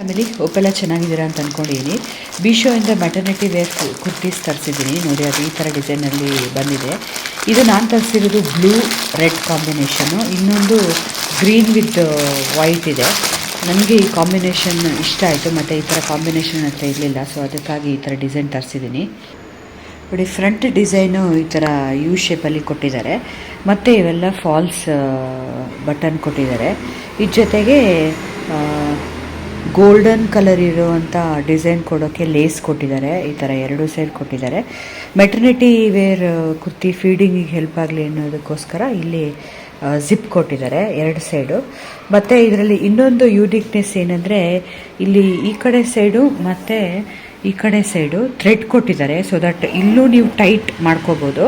Family ಒಪ್ಪೆಲ್ಲ ಚೆನ್ನಾಗಿದ್ದೀರಾ ಅಂತ ಅಂದ್ಕೊಂಡಿದ್ದೀನಿ. ಮೀಶೋಯಿಂದ ಮ್ಯಾಟರ್ನಿಟಿ ವೇರ್ ಕುರ್ತೀಸ್ ತರಿಸಿದ್ದೀನಿ ನೋಡಿ. ಅದು ಈ ಥರ ಡಿಸೈನಲ್ಲಿ ಬಂದಿದೆ. ಇದು ನಾನು ತರಿಸಿರೋದು ಬ್ಲೂ ರೆಡ್ ಕಾಂಬಿನೇಷನ್ನು, ಇನ್ನೊಂದು ಗ್ರೀನ್ ವಿತ್ ವೈಟ್ ಇದೆ. ನನಗೆ ಈ ಕಾಂಬಿನೇಷನ್ ಇಷ್ಟ ಆಯಿತು ಮತ್ತು ಈ ಥರ ಕಾಂಬಿನೇಷನ್ ಹತ್ರ ಇರಲಿಲ್ಲ, ಸೊ ಅದಕ್ಕಾಗಿ ಈ ಥರ ಡಿಸೈನ್ ತರಿಸಿದ್ದೀನಿ ನೋಡಿ. ಫ್ರಂಟ್ ಡಿಸೈನು ಈ ಥರ ಯು ಶೇಪಲ್ಲಿ ಕೊಟ್ಟಿದ್ದಾರೆ ಮತ್ತು ಇವೆಲ್ಲ ಫಾಲ್ಸ್ ಬಟನ್ ಕೊಟ್ಟಿದ್ದಾರೆ. ಇದ್ರ ಜೊತೆಗೆ ಗೋಲ್ಡನ್ ಕಲರ್ ಇರುವಂಥ ಡಿಸೈನ್ ಕೊಡೋಕ್ಕೆ ಲೇಸ್ ಕೊಟ್ಟಿದ್ದಾರೆ. ಈ ಥರ ಎರಡು ಸೈಡ್ ಕೊಟ್ಟಿದ್ದಾರೆ. ಮೆಟರ್ನಿಟಿ ವೇರ್ ಕುರ್ತಿ ಫೀಡಿಂಗಿಗೆ ಹೆಲ್ಪ್ ಆಗಲಿ ಅನ್ನೋದಕ್ಕೋಸ್ಕರ ಇಲ್ಲಿ ಜಿಪ್ ಕೊಟ್ಟಿದ್ದಾರೆ ಎರಡು ಸೈಡು. ಮತ್ತು ಇದರಲ್ಲಿ ಇನ್ನೊಂದು ಯೂನಿಕ್ನೆಸ್ ಏನಂದರೆ ಇಲ್ಲಿ ಈ ಕಡೆ ಸೈಡು ಮತ್ತು ಈ ಕಡೆ ಸೈಡು ಥ್ರೆಡ್ ಕೊಟ್ಟಿದ್ದಾರೆ. ಸೊ ದಟ್ ಇಲ್ಲೂ ನೀವು ಟೈಟ್ ಮಾಡ್ಕೋಬೋದು,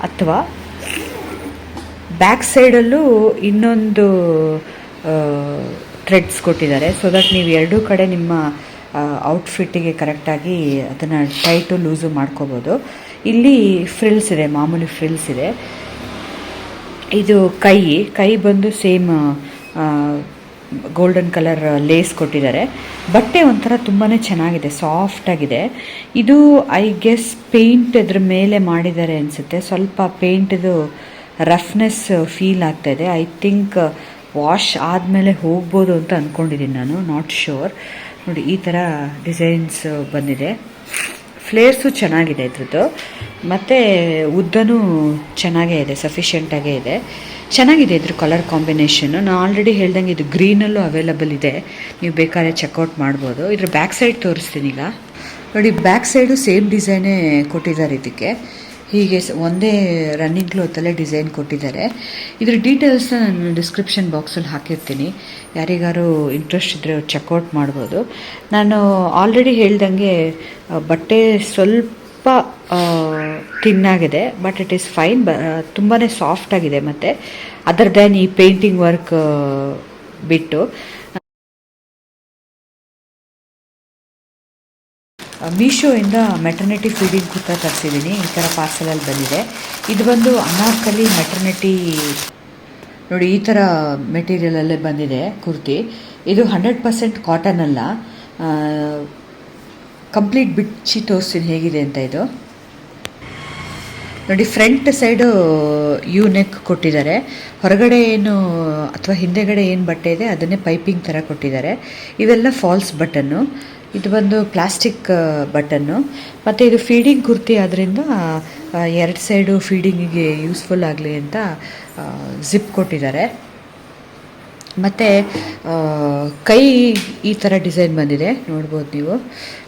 ಅಥವಾ ಬ್ಯಾಕ್ ಸೈಡಲ್ಲೂ ಇನ್ನೊಂದು ಥ್ರೆಡ್ಸ್ ಕೊಟ್ಟಿದ್ದಾರೆ. ಸೊ ದಟ್ ನೀವು ಎರಡೂ ಕಡೆ ನಿಮ್ಮ ಔಟ್ಫಿಟ್ಟಿಗೆ ಕರೆಕ್ಟಾಗಿ ಅದನ್ನು ಟೈಟು ಲೂಸು ಮಾಡ್ಕೋಬೋದು. ಇಲ್ಲಿ ಫ್ರಿಲ್ಸ್ ಇದೆ, ಮಾಮೂಲಿ ಫ್ರಿಲ್ಸ್ ಇದೆ. ಇದು ಕೈ ಬಂದು ಸೇಮ್ ಗೋಲ್ಡನ್ ಕಲರ್ ಲೇಸ್ ಕೊಟ್ಟಿದ್ದಾರೆ. ಬಟ್ಟೆ ಒಂಥರ ತುಂಬಾ ಚೆನ್ನಾಗಿದೆ, ಸಾಫ್ಟಾಗಿದೆ. ಇದು ಐ ಗೆಸ್ ಪೇಂಟ್ ಅದ್ರ ಮೇಲೆ ಮಾಡಿದ್ದಾರೆ ಅನಿಸುತ್ತೆ. ಸ್ವಲ್ಪ ಪೇಂಟ್ದು ರಫ್ನೆಸ್ ಫೀಲ್ ಆಗ್ತಾಯಿದೆ. ಐ ಥಿಂಕ್ ವಾಶ್ ಆದಮೇಲೆ ಹೋಗ್ಬೋದು ಅಂತ ಅಂದ್ಕೊಂಡಿದ್ದೀನಿ ನಾನು, ನಾಟ್ ಶ್ಯೂರ್. ನೋಡಿ ಈ ಥರ ಡಿಸೈನ್ಸ್ ಬಂದಿದೆ. ಫ್ಲೇರ್ಸು ಚೆನ್ನಾಗಿದೆ ಇದ್ರದ್ದು, ಮತ್ತು ಉದ್ದನೂ ಚೆನ್ನಾಗೇ ಇದೆ, ಸಫಿಷಿಯೆಂಟಾಗೇ ಇದೆ. ಚೆನ್ನಾಗಿದೆ ಇದ್ರ ಕಲರ್ ಕಾಂಬಿನೇಷನ್ನು. ನಾನು ಆಲ್ರೆಡಿ ಹೇಳ್ದಂಗೆ ಇದು ಗ್ರೀನಲ್ಲೂ ಅವೈಲಬಲ್ ಇದೆ, ನೀವು ಬೇಕಾದ್ರೆ ಚೆಕ್ಔಟ್ ಮಾಡ್ಬೋದು. ಇದ್ರ ಬ್ಯಾಕ್ ಸೈಡ್ ತೋರಿಸ್ತೀನಿ ಈಗ ನೋಡಿ. ಬ್ಯಾಕ್ ಸೈಡು ಸೇಮ್ ಡಿಸೈನೇ ಕೊಟ್ಟಿದ್ದಾರೆ. ಇದಕ್ಕೆ ಹೀಗೆ ಒಂದೇ ರನ್ನಿಂಗ್ ಕ್ಲೋತಲ್ಲೇ ಡಿಸೈನ್ ಕೊಟ್ಟಿದ್ದಾರೆ. ಇದ್ರ ಡೀಟೇಲ್ಸ್ನ ನಾನು ಡಿಸ್ಕ್ರಿಪ್ಷನ್ ಬಾಕ್ಸಲ್ಲಿ ಹಾಕಿರ್ತೀನಿ, ಯಾರಿಗಾರು ಇಂಟ್ರೆಸ್ಟ್ ಇದ್ದರೆ ಚೆಕ್ಔಟ್ ಮಾಡ್ಬೋದು. ನಾನು ಆಲ್ರೆಡಿ ಹೇಳ್ದಂಗೆ ಬಟ್ಟೆ ಸ್ವಲ್ಪ ತಿನ್ನಾಗಿದೆ, ಬಟ್ ಇಟ್ ಈಸ್ ಫೈನ್. ತುಂಬಾ ಸಾಫ್ಟಾಗಿದೆ. ಮತ್ತು ಅದರ್ ದ್ಯಾನ್ ಈ ಪೇಂಟಿಂಗ್ ವರ್ಕ್ ಬಿಟ್ಟು ಮೀಶೋಯಿಂದ ಮೆಟರ್ನಿಟಿ ಫೀಡಿಂಗ್ ಕುರ್ತಾ ತರಿಸಿದ್ದೀನಿ. ಈ ಥರ ಪಾರ್ಸಲಲ್ಲಿ ಬಂದಿದೆ. ಇದು ಬಂದು ಅನಾರ್ಕಲಿ ಮೆಟರ್ನಿಟಿ ನೋಡಿ, ಈ ಥರ ಮೆಟೀರಿಯಲಲ್ಲೇ ಬಂದಿದೆ ಕುರ್ತಿ. ಇದು 100% ಕಾಟನ್ ಅಲ್ಲ. ಕಂಪ್ಲೀಟ್ ಬಿಚ್ಚಿ ತೋರಿಸ್ತೀನಿ ಹೇಗಿದೆ ಅಂತ. ಇದು ನೋಡಿ, ಫ್ರಂಟ್ ಸೈಡು ಯು ನೆಕ್ ಕೊಟ್ಟಿದ್ದಾರೆ. ಹೊರಗಡೆ ಏನು ಅಥವಾ ಹಿಂದೆಗಡೆ ಏನು ಬಟ್ಟೆ ಇದೆ ಅದನ್ನೇ ಪೈಪಿಂಗ್ ಥರ ಕೊಟ್ಟಿದ್ದಾರೆ. ಇವೆಲ್ಲ ಫಾಲ್ಸ್ ಬಟನ್ನು. ಇದು ಬಂದು ಪ್ಲಾಸ್ಟಿಕ್ ಬಟನ್ನು. ಮತ್ತು ಇದು ಫೀಡಿಂಗ್ ಕುರ್ತಿ ಆದ್ದರಿಂದ ಎರಡು ಸೈಡು ಫೀಡಿಂಗಿಗೆ ಯೂಸ್ಫುಲ್ ಆಗಲಿ ಅಂತ ಜಿಪ್ ಕೊಟ್ಟಿದ್ದಾರೆ. ಮತ್ತು ಕೈ ಈ ಥರ ಡಿಸೈನ್ ಬಂದಿದೆ, ನೋಡ್ಬೋದು ನೀವು.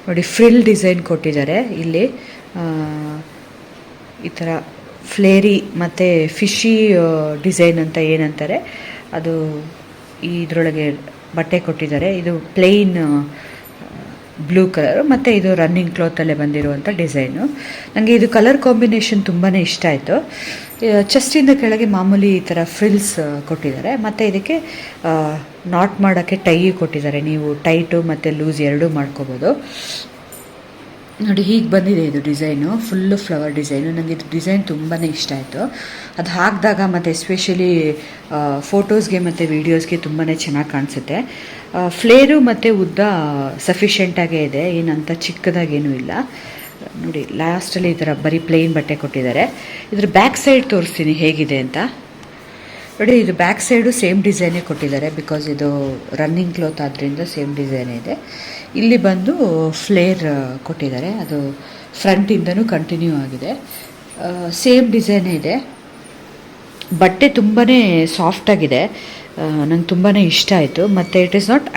ನೋಡಿ, ಫ್ರಿಲ್ ಡಿಸೈನ್ ಕೊಟ್ಟಿದ್ದಾರೆ ಇಲ್ಲಿ. ಈ ಥರ ಫ್ಲೇರಿ ಮತ್ತು ಫಿಶಿ ಡಿಸೈನ್ ಅಂತ ಏನಂತಾರೆ ಅದು ಇದರೊಳಗೆ ಬಟ್ಟೆ ಕೊಟ್ಟಿದ್ದಾರೆ. ಇದು ಪ್ಲೇನ್ ಬ್ಲೂ ಕಲರು ಮತ್ತು ಇದು ರನ್ನಿಂಗ್ ಕ್ಲಾತಲ್ಲೇ ಬಂದಿರುವಂಥ ಡಿಸೈನು. ನನಗೆ ಇದು ಕಲರ್ ಕಾಂಬಿನೇಷನ್ ತುಂಬಾ ಇಷ್ಟ ಆಯಿತು. ಚೆಸ್ಟಿಂದ ಕೆಳಗೆ ಮಾಮೂಲಿ ಈ ಥರ ಫ್ರಿಲ್ಸ್ ಕೊಟ್ಟಿದ್ದಾರೆ. ಮತ್ತು ಇದಕ್ಕೆ ನಾಟ್ ಮಾಡೋಕ್ಕೆ ಟೈ ಕೊಟ್ಟಿದ್ದಾರೆ. ನೀವು ಟೈಟು ಮತ್ತು ಲೂಸ್ ಎರಡೂ ಮಾಡ್ಕೋಬೋದು. ನೋಡಿ, ಹೀಗೆ ಬಂದಿದೆ ಇದು ಡಿಸೈನು, ಫುಲ್ಲು ಫ್ಲವರ್ ಡಿಸೈನು. ನನಗೆ ಇದು ಡಿಸೈನ್ ತುಂಬಾ ಇಷ್ಟ ಆಯಿತು. ಅದು ಹಾಕಿದಾಗ ಮತ್ತು ಎಸ್ಪೆಷಲಿ ಫೋಟೋಸ್ಗೆ ಮತ್ತು ವೀಡಿಯೋಸ್ಗೆ ತುಂಬಾ ಚೆನ್ನಾಗಿ ಕಾಣಿಸುತ್ತೆ. ಫ್ಲೇರು ಮತ್ತು ಉದ್ದ ಸಫಿಷಿಯೆಂಟಾಗೇ ಇದೆ, ಏನಂತ ಚಿಕ್ಕದಾಗೇನೂ ಇಲ್ಲ. ನೋಡಿ, ಲಾಸ್ಟಲ್ಲಿ ಈ ಥರ ಬರೀ ಪ್ಲೇನ್ ಬಟ್ಟೆ ಕೊಟ್ಟಿದ್ದಾರೆ. ಇದ್ರ ಬ್ಯಾಕ್ ಸೈಡ್ ತೋರಿಸ್ತೀನಿ ಹೇಗಿದೆ ಅಂತ. ನೋಡಿ, ಇದು ಬ್ಯಾಕ್ ಸೈಡು ಸೇಮ್ ಡಿಸೈನೇ ಕೊಟ್ಟಿದ್ದಾರೆ, ಬಿಕಾಸ್ ಇದು ರನ್ನಿಂಗ್ ಕ್ಲೋತ್ ಆದ್ದರಿಂದ ಸೇಮ್ ಡಿಸೈನೇ ಇದೆ. ಇಲ್ಲಿ ಬಂದು ಫ್ಲೇರ್ ಕೊಟ್ಟಿದ್ದಾರೆ, ಅದು ಫ್ರಂಟಿಂದನೂ ಕಂಟಿನ್ಯೂ ಆಗಿದೆ. ಸೇಮ್ ಡಿಸೈನೇ ಇದೆ. ಬಟ್ಟೆ ತುಂಬಾ ಸಾಫ್ಟಾಗಿದೆ, ನಂಗೆ ತುಂಬಾ ಇಷ್ಟ ಆಯಿತು. ಮತ್ತು it is not,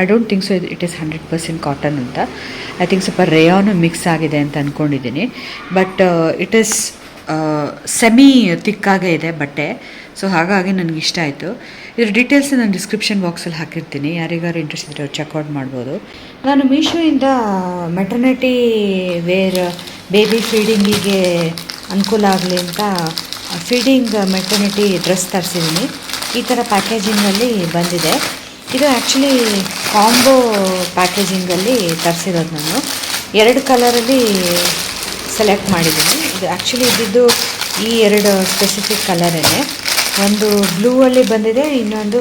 I don't think so it is 100% cotton ಅಂತ. ಐ ಥಿಂಕ್ ಸ್ವಲ್ಪ ರೇಯಾನು ಮಿಕ್ಸ್ ಆಗಿದೆ ಅಂತ ಅಂದ್ಕೊಂಡಿದ್ದೀನಿ. ಬಟ್ ಇಟ್ ಈಸ್ ಸೆಮಿ ತಿಕ್ಕಾಗೇ ಇದೆ ಬಟ್ಟೆ. ಸೊ ಹಾಗಾಗಿ ನನಗೆ ಇಷ್ಟ ಆಯಿತು. ಇದ್ರ ಡೀಟೇಲ್ಸ್ ನಾನು ಡಿಸ್ಕ್ರಿಪ್ಷನ್ ಬಾಕ್ಸಲ್ಲಿ ಹಾಕಿರ್ತೀನಿ, ಯಾರಿಗಾರು ಇಂಟ್ರೆಸ್ಟ್ ಇದ್ದರೆ ಅವ್ರು ಚೆಕ್ಔಟ್ ಮಾಡ್ಬೋದು. ನಾನು ಮೀಶೋಯಿಂದ ಮೆಟರ್ನಿಟಿ ವೇರ್ ಬೇಬಿ ಫೀಡಿಂಗಿಗೆ ಅನುಕೂಲ ಆಗಲಿ ಅಂತ ಫೀಡಿಂಗ್ ಮೆಟರ್ನಿಟಿ ಡ್ರೆಸ್ ತರಿಸಿದ್ದೀನಿ. ಈ ಥರ ಪ್ಯಾಕೇಜಿಂಗಲ್ಲಿ ಬಂದಿದೆ. ಇದು ಆ್ಯಕ್ಚುಲಿ ಕಾಂಬೋ ಪ್ಯಾಕೇಜಿಂಗಲ್ಲಿ ತರಿಸಿರೋದು. ನಾನು 2 ಕಲರಲ್ಲಿ ಸೆಲೆಕ್ಟ್ ಮಾಡಿದ್ದೀನಿ. ಇದು ಆ್ಯಕ್ಚುಲಿ ಇದ್ದಿದ್ದು ಈ 2 ಸ್ಪೆಸಿಫಿಕ್ ಕಲರೇ. ಒಂದು ಬ್ಲೂ ಅಲ್ಲಿ ಬಂದಿದೆ, ಇನ್ನೊಂದು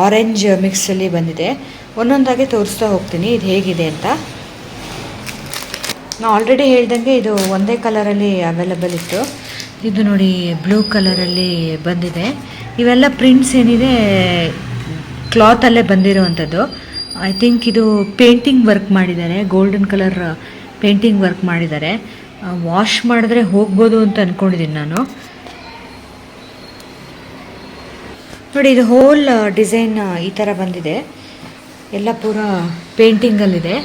ಆರೆಂಜ್ ಮಿಕ್ಸಲ್ಲಿ ಬಂದಿದೆ. ಒಂದೊಂದಾಗಿ ತೋರಿಸ್ತಾ ಹೋಗ್ತೀನಿ ಇದು ಹೇಗಿದೆ ಅಂತ. ನಾನು ಆಲ್ರೆಡಿ ಹೇಳ್ದಂಗೆ ಇದು ಒಂದೇ ಕಲರಲ್ಲಿ ಅವೈಲಬಲ್ ಇತ್ತು. ಇದು ನೋಡಿ ಬ್ಲೂ ಕಲರಲ್ಲಿ ಬಂದಿದೆ. ಇವೆಲ್ಲ ಪ್ರಿಂಟ್ಸ್ ಏನಿದೆ ಕ್ಲಾತಲ್ಲೇ ಬಂದಿರೋವಂಥದ್ದು. ಐ ಥಿಂಕ್ ಇದು ಪೇಂಟಿಂಗ್ ವರ್ಕ್ ಮಾಡಿದ್ದಾರೆ, ಗೋಲ್ಡನ್ ಕಲರ್ ಪೇಂಟಿಂಗ್ ವರ್ಕ್ ಮಾಡಿದ್ದಾರೆ. ವಾಶ್ ಮಾಡಿದ್ರೆ ಹೋಗ್ಬೋದು ಅಂತ ಅಂದ್ಕೊಂಡಿದ್ದೀನಿ ನಾನು. ನೋಡಿ ಇದು ಹೋಲ್ ಡಿಸೈನ್ ಈ ಥರ ಬಂದಿದೆ, ಎಲ್ಲ ಪೂರ ಪೇಂಟಿಂಗಲ್ಲಿದೆ.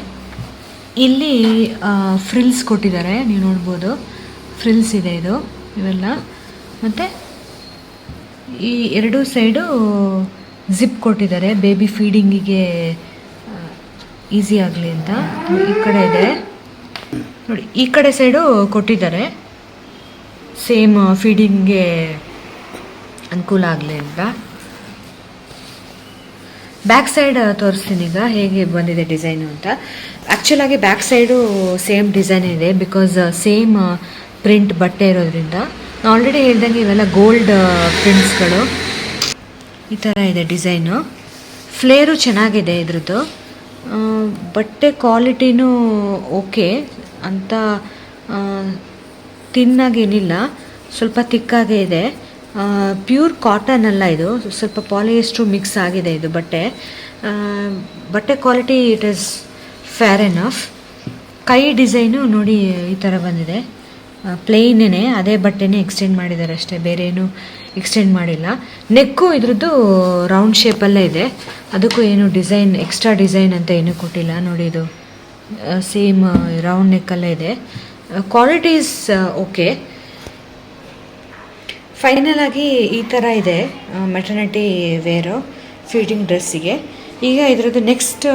ಇಲ್ಲಿ ಫ್ರಿಲ್ಸ್ ಕೊಟ್ಟಿದ್ದಾರೆ, ನೀವು ನೋಡ್ಬೋದು ಫ್ರಿಲ್ಸ್ ಇದೆ ಇದು ಇವೆಲ್ಲ. ಮತ್ತು ಈ ಎರಡೂ ಸೈಡು ಜಿಪ್ ಕೊಟ್ಟಿದ್ದಾರೆ ಬೇಬಿ ಫೀಡಿಂಗಿಗೆ ಈಸಿ ಆಗಲಿ ಅಂತ. ಈ ಕಡೆ ಇದೆ ನೋಡಿ, ಈ ಕಡೆ ಸೈಡು ಕೊಟ್ಟಿದ್ದಾರೆ ಸೇಮ್ ಫೀಡಿಂಗ್ಗೆ ಅನುಕೂಲ ಆಗಲಿ ಅಂತ. ಬ್ಯಾಕ್ ಸೈಡ್ ತೋರಿಸ್ತೀನಿ ಈಗ ಹೇಗೆ ಬಂದಿದೆ ಡಿಸೈನು ಅಂತ. ಆ್ಯಕ್ಚುಲಾಗಿ ಬ್ಯಾಕ್ ಸೈಡು ಸೇಮ್ ಡಿಸೈನ್ ಇದೆ, ಬಿಕಾಸ್ ಸೇಮ್ ಪ್ರಿಂಟ್ ಬಟ್ಟೆ ಇರೋದ್ರಿಂದ. ನಾನು ಆಲ್ರೆಡಿ ಹೇಳ್ದಂಗೆ ಇವೆಲ್ಲ ಗೋಲ್ಡ್ ಪ್ರಿಂಟ್ಸ್ಗಳು. ಈ ಥರ ಇದೆ ಡಿಸೈನು. ಫ್ಲೇರು ಚೆನ್ನಾಗಿದೆ ಇದ್ರದ್ದು. ಬಟ್ಟೆ ಕ್ವಾಲಿಟಿನೂ ಓಕೆ ಅಂತ, ತಿನ್ನಾಗೇನಿಲ್ಲ, ಸ್ವಲ್ಪ ತಿಕ್ಕಾಗೇ ಇದೆ. ಪ್ಯೂರ್ ಕಾಟನ್ ಅಲ್ಲ ಇದು, ಸ್ವಲ್ಪ ಪಾಲಿಯೆಸ್ಟ್ರು ಮಿಕ್ಸ್ ಆಗಿದೆ ಇದು ಬಟ್ಟೆ. ಬಟ್ಟೆ quality it is fair enough. ಕೈ ಡಿಸೈನು ನೋಡಿ ಈ ಥರ ಬಂದಿದೆ, ಪ್ಲೇನೇ ಅದೇ ಬಟ್ಟೆನೇ ಎಕ್ಸ್ಟೆಂಡ್ ಮಾಡಿದ್ದಾರೆ ಅಷ್ಟೇ, ಬೇರೆ ಏನು ಎಕ್ಸ್ಟೆಂಡ್ ಮಾಡಿಲ್ಲ. ನೆಕ್ಕು ಇದ್ರದ್ದು ರೌಂಡ್ ಶೇಪಲ್ಲೇ ಇದೆ, ಅದಕ್ಕೂ ಏನು ಡಿಸೈನ್ ಎಕ್ಸ್ಟ್ರಾ ಡಿಸೈನ್ ಅಂತ ಏನೂ ಕೊಟ್ಟಿಲ್ಲ. ನೋಡಿ ಇದು ಸೇಮ್ ರೌಂಡ್ ನೆಕ್ಕಲ್ಲೇ ಇದೆ. Qualities okay. ಫೈನಲ್ ಆಗಿ ಈ ಥರ ಇದೆ ಮೆಟರ್ನಿಟಿ ವೇರು ಫೀಡಿಂಗ್ ಡ್ರೆಸ್ಸಿಗೆ. ಈಗ ಇದ್ರದ್ದು ನೆಕ್ಸ್ಟ್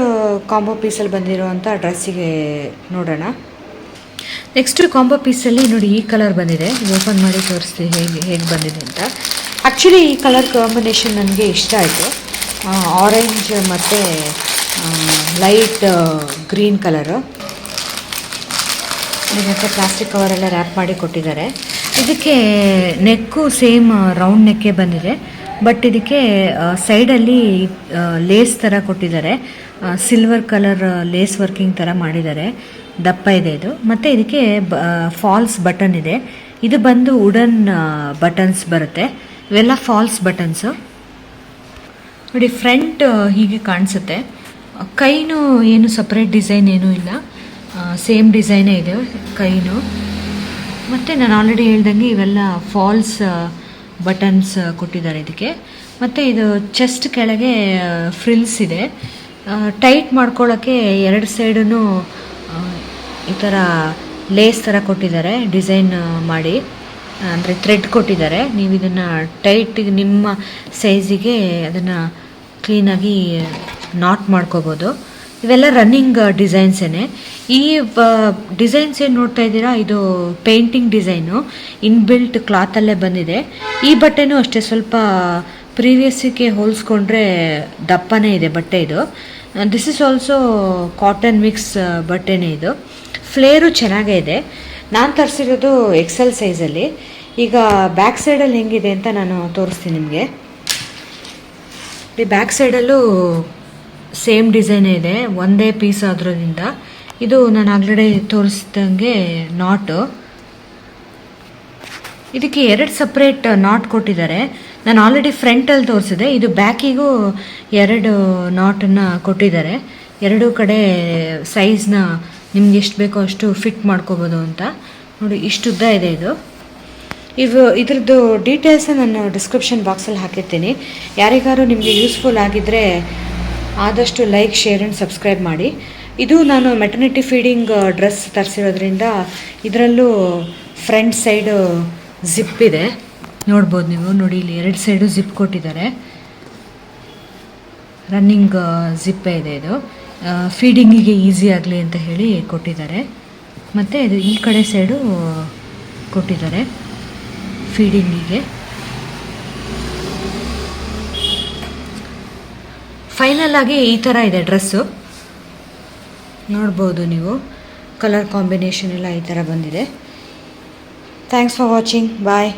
ಕಾಂಬೋ ಪೀಸಲ್ಲಿ ಬಂದಿರೋವಂಥ ಡ್ರೆಸ್ಸಿಗೆ ನೋಡೋಣ. ನೆಕ್ಸ್ಟ್ ಕಾಂಬೋ ಪೀಸಲ್ಲಿ ನೋಡಿ ಈ ಕಲರ್ ಬಂದಿದೆ, ಓಪನ್ ಮಾಡಿ ತೋರಿಸ್ತೀವಿ ಹೇಗೆ ಬಂದಿದೆ ಅಂತ. ಆ್ಯಕ್ಚುಲಿ ಈ ಕಲರ್ ಕಾಂಬಿನೇಷನ್ ನನಗೆ ಇಷ್ಟ ಆಯಿತು. ಆರೆಂಜ್ ಮತ್ತು ಲೈಟ್ ಗ್ರೀನ್ ಕಲರು. ಮತ್ತು ಪ್ಲಾಸ್ಟಿಕ್ ಕವರೆಲ್ಲ ರ್ಯಾಪ್ ಮಾಡಿ ಕೊಟ್ಟಿದ್ದಾರೆ. ಇದಕ್ಕೆ ನೆಕ್ಕು ಸೇಮ್ ರೌಂಡ್ ನೆಕ್ಕೆ ಬಂದಿದೆ, ಬಟ್ ಇದಕ್ಕೆ ಸೈಡಲ್ಲಿ ಲೇಸ್ ಥರ ಕೊಟ್ಟಿದ್ದಾರೆ, ಸಿಲ್ವರ್ ಕಲರ್ ಲೇಸ್ ವರ್ಕಿಂಗ್ ಥರ ಮಾಡಿದ್ದಾರೆ. ದಪ್ಪ ಇದೆ ಇದು. ಮತ್ತು ಇದಕ್ಕೆ ಫಾಲ್ಸ್ ಬಟನ್ ಇದೆ. ಇದು ಬಂದು ವುಡನ್ ಬಟನ್ಸ್ ಬರುತ್ತೆ, ಇವೆಲ್ಲ ಫಾಲ್ಸ್ ಬಟನ್ಸು. ನೋಡಿ ಫ್ರಂಟ್ ಹೀಗೆ ಕಾಣಿಸುತ್ತೆ. ಕೈನೂ ಏನು ಸಪ್ರೇಟ್ ಡಿಸೈನ್ ಏನೂ ಇಲ್ಲ, ಸೇಮ್ ಡಿಸೈನೇ ಇದೆ ಕೈನೂ. ಮತ್ತು ನಾನು ಆಲ್ರೆಡಿ ಹೇಳ್ದಂಗೆ ಇವೆಲ್ಲ ಫಾಲ್ಸ್ ಬಟನ್ಸ್ ಕೊಟ್ಟಿದ್ದಾರೆ ಇದಕ್ಕೆ. ಮತ್ತು ಇದು ಚೆಸ್ಟ್ ಕೆಳಗೆ ಫ್ರಿಲ್ಸ್ ಇದೆ. ಟೈಟ್ ಮಾಡ್ಕೊಳ್ಳೋಕ್ಕೆ ಎರಡು ಸೈಡೂ ಈ ಥರ ಲೇಸ್ ಥರ ಕೊಟ್ಟಿದ್ದಾರೆ, ಡಿಸೈನ್ ಮಾಡಿ, ಅಂದರೆ ಥ್ರೆಡ್ ಕೊಟ್ಟಿದ್ದಾರೆ. ನೀವು ಇದನ್ನು ಟೈಟಿಗೆ ನಿಮ್ಮ ಸೈಜಿಗೆ ಅದನ್ನು ಕ್ಲೀನಾಗಿ ನಾಟ್ ಮಾಡ್ಕೋಬೋದು. ಇವೆಲ್ಲ ರನ್ನಿಂಗ್ ಡಿಸೈನ್ಸೇ. ಈ ಡಿಸೈನ್ಸ್ ಏನು ನೋಡ್ತಾ ಇದ್ದೀರಾ, ಇದು ಪೇಂಟಿಂಗ್ ಡಿಸೈನು, ಇನ್ಬಿಲ್ಟ್ ಕ್ಲಾತಲ್ಲೇ ಬಂದಿದೆ. ಈ ಬಟ್ಟೆನೂ ಅಷ್ಟೇ, ಸ್ವಲ್ಪ ಪ್ರೀವಿಯಸ್ಸಿಗೆ ಹೋಲಿಸ್ಕೊಂಡ್ರೆ ದಪ್ಪನೇ ಇದೆ ಬಟ್ಟೆ ಇದು. This is also cotton mix ಬಟ್ಟೆನೇ ಇದು. ಫ್ಲೇರು ಚೆನ್ನಾಗೇ ಇದೆ. ನಾನು ತರಿಸಿರೋದು ಎಕ್ಸೆಲ್ ಸೈಜಲ್ಲಿ. ಈಗ ಬ್ಯಾಕ್ ಸೈಡಲ್ಲಿ ಹೆಂಗಿದೆ ಅಂತ ನಾನು ತೋರಿಸ್ತೀನಿ ನಿಮಗೆ. ಈ ಬ್ಯಾಕ್ ಸೈಡಲ್ಲೂ ಸೇಮ್ ಡಿಸೈನೇ ಇದೆ, ಒಂದೇ ಪೀಸ್ ಆದ್ರಿಂದ. ಇದು ನಾನು ಆಲ್ರೆಡಿ ತೋರಿಸಿದಂಗೆ ನಾಟು. ಇದಕ್ಕೆ ಎರಡು ಸಪ್ರೇಟ್ ನಾಟ್ ಕೊಟ್ಟಿದ್ದಾರೆ. ನಾನು ಆಲ್ರೆಡಿ ಫ್ರಂಟಲ್ಲಿ ತೋರಿಸಿದೆ, ಇದು ಬ್ಯಾಕಿಗೂ ಎರಡು ನಾಟನ್ನು ಕೊಟ್ಟಿದ್ದಾರೆ. ಎರಡೂ ಕಡೆ ಸೈಜ್ನ ನಿಮ್ಗೆ ಎಷ್ಟು ಬೇಕೋ ಅಷ್ಟು ಫಿಟ್ ಮಾಡ್ಕೋಬೋದು ಅಂತ. ನೋಡಿ ಇಷ್ಟು ಉದ್ದ ಇದೆ ಇದು. ಇದ್ರದ್ದು ಡೀಟೇಲ್ಸ್ ನಾನು ಡಿಸ್ಕ್ರಿಪ್ಷನ್ ಬಾಕ್ಸಲ್ಲಿ ಹಾಕಿರ್ತೀನಿ. ಯಾರಿಗಾರು ನಿಮಗೆ ಯೂಸ್ಫುಲ್ ಆಗಿದ್ದರೆ ಆದಷ್ಟು ಲೈಕ್, ಶೇರ್ ಆ್ಯಂಡ್ ಸಬ್ಸ್ಕ್ರೈಬ್ ಮಾಡಿ. ಇದು ನಾನು ಮೆಟರ್ನಿಟಿ ಫೀಡಿಂಗ್ ಡ್ರೆಸ್ ತರಿಸಿರೋದ್ರಿಂದ ಇದರಲ್ಲೂ ಫ್ರಂಟ್ ಸೈಡು ಜಿಪ್ ಇದೆ, ನೋಡ್ಬೋದು ನೀವು. ನೋಡಿ ಇಲ್ಲಿ ಎರಡು ಸೈಡು ಜಿಪ್ ಕೊಟ್ಟಿದ್ದಾರೆ, ರನ್ನಿಂಗ್ ಜಿಪ್ಪೇ ಇದೆ ಇದು. ಫೀಡಿಂಗಿಗೆ ಈಸಿ ಆಗಲಿ ಅಂತ ಹೇಳಿ ಕೊಟ್ಟಿದ್ದಾರೆ. ಮತ್ತು ಇದು ಈ ಕಡೆ ಸೈಡು ಕೊಟ್ಟಿದ್ದಾರೆ ಫೀಡಿಂಗಿಗೆ. ಫೈನಲ್ ಆಗಿ ಈ ಥರ ಇದೆ ಡ್ರೆಸ್ಸು, ನೋಡ್ಬೋದು ನೀವು. ಕಲರ್ ಕಾಂಬಿನೇಷನ್ ಎಲ್ಲ ಈ ಥರ ಬಂದಿದೆ. Thanks for watching. ಬಾಯ್.